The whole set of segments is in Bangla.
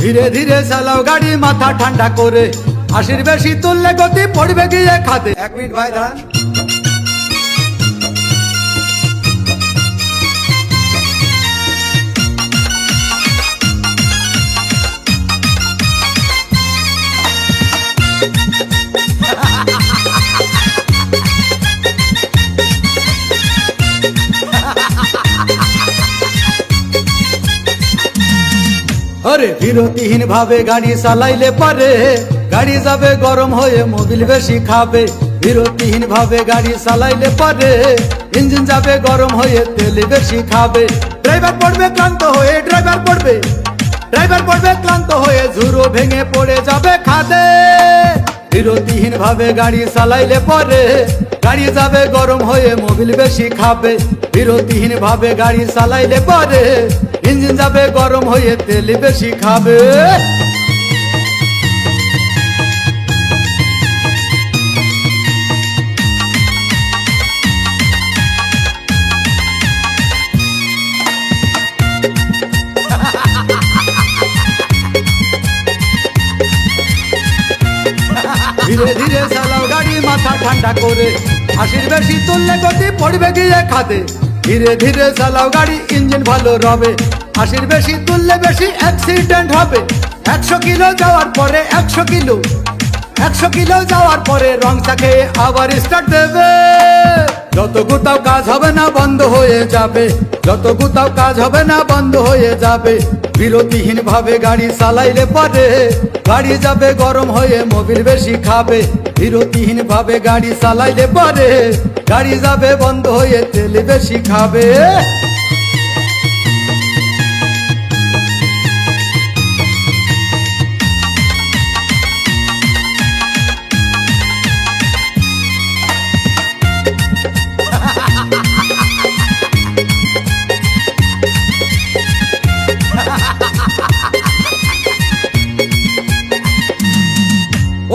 ধীরে ধীরে চালাও গাড়ি মাথা ঠান্ডা করে, 80-র বেশি তুললে গতি পড়বে গিয়ে খাদে। 1 মিনিট ভাই দাঁড়ান। আরে বিরতিহীন ভাবে গাড়ি চালাইলে পারে, গাড়ি যাবে গরম হয়ে মোবিল বেশি খাবে। বিরতিহীন ভাবে গাড়ি চালাইলে পারে, ইঞ্জিন যাবে গরম হয়ে তেল বেশি খাবে। ড্রাইভার পড়বে ক্লান্ত হয়ে, ড্রাইভার পড়বে ক্লান্ত হয়ে ঝুরো ভেঙে পড়ে যাবে খাদে। বিরতিহীন ভাবে গাড়ি চালাইলে পরে, গাড়ি যাবে গরম হয়ে মোবিল বেশি খাবে। বিরতিহীন ভাবে গাড়ি চালাইলে পরে, ইঞ্জিন যাবে গরম হয়ে তেল বেশি খাবে। ধীরে ধীরে চালাও গাড়ি মাথা ঠান্ডা করে, 80-র বেশি তুললে গতি পড়বে গিয়ে খাদে। ধীরে ধীরে চালাও গাড়ি ইঞ্জিন ভালো রবে, 80-র বেশি তুললে বেশি অ্যাক্সিডেন্ট হবে। 100 কিলো যাওয়ার পরে 100 কিলো যাওয়ার পরে রং চাকে আবার স্টার্ট দেবে। যত গুতাও কাজ হবে না বন্ধ হয়ে যাবে, যত গুতাও কাজ হবে না বন্ধ হয়ে যাবে। বিরতিহীন ভাবে গাড়ি চালাইলে পরে, গাড়ি যাবে গরম হয়ে মোবিল বেশি খাবে। বিরতিহীন ভাবে গাড়ি চালাইলে পরে, গাড়ি যাবে বন্ধ হয়ে তেল বেশি খাবে।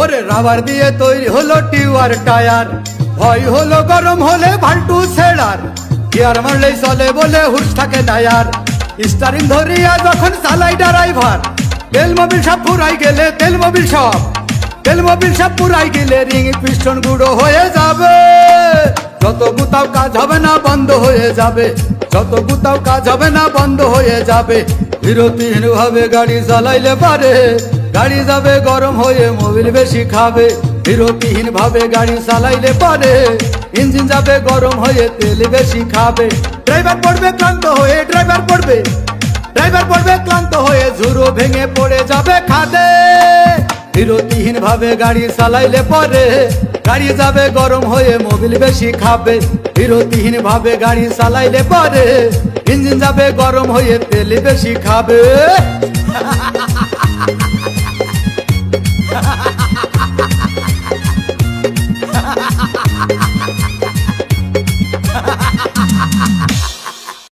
ওরে রাবার দিয়ে তৈরি হলো টিউবার টায়ার, ভয় হলো গরম হলে ভাল্টু ছেড়ার। গিয়ার মারলেই চলে বলে হুশ থাকে টায়ার, স্টারিং ধরিয়া যখন চালাই ড্রাইভার। তেল মোবিল সব পুরাই গেলে, তেল মোবিল সব পুরাই গেলে রিং পিস্টন গুঁড়ো হয়ে যাবে। যত গুতাও কাজ হবে না বন্ধ হয়ে যাবে, যত গুতাও কাজ হবে না বন্ধ হয়ে যাবে। বিরতিহীন ভাবে গাড়ি চালাইলে পারে, গাড়ি যাবে গরম হয়ে মোবিল বেশি খাবে। বিরতিহীন ভাবে গাড়ি চালাইলে পারে, ইঞ্জিন যাবে গরম হয়ে তেল বেশি খাবে। ড্রাইভার পড়বে ক্লান্ত হয়ে, ড্রাইভার পড়বে ক্লান্ত হয়ে ঝুরো ভেঙে পড়ে যাবে খাদে। বিরতিহীন ভাবে গাড়ি চালাইলে পরে, গাড়ি যাবে গরম হয়ে মোবিল বেশি খাবে। বিরতিহীন ভাবে গাড়ি চালাইলে পরে, ইঞ্জিন যাবে গরম হয়ে তেল বেশি খাবে।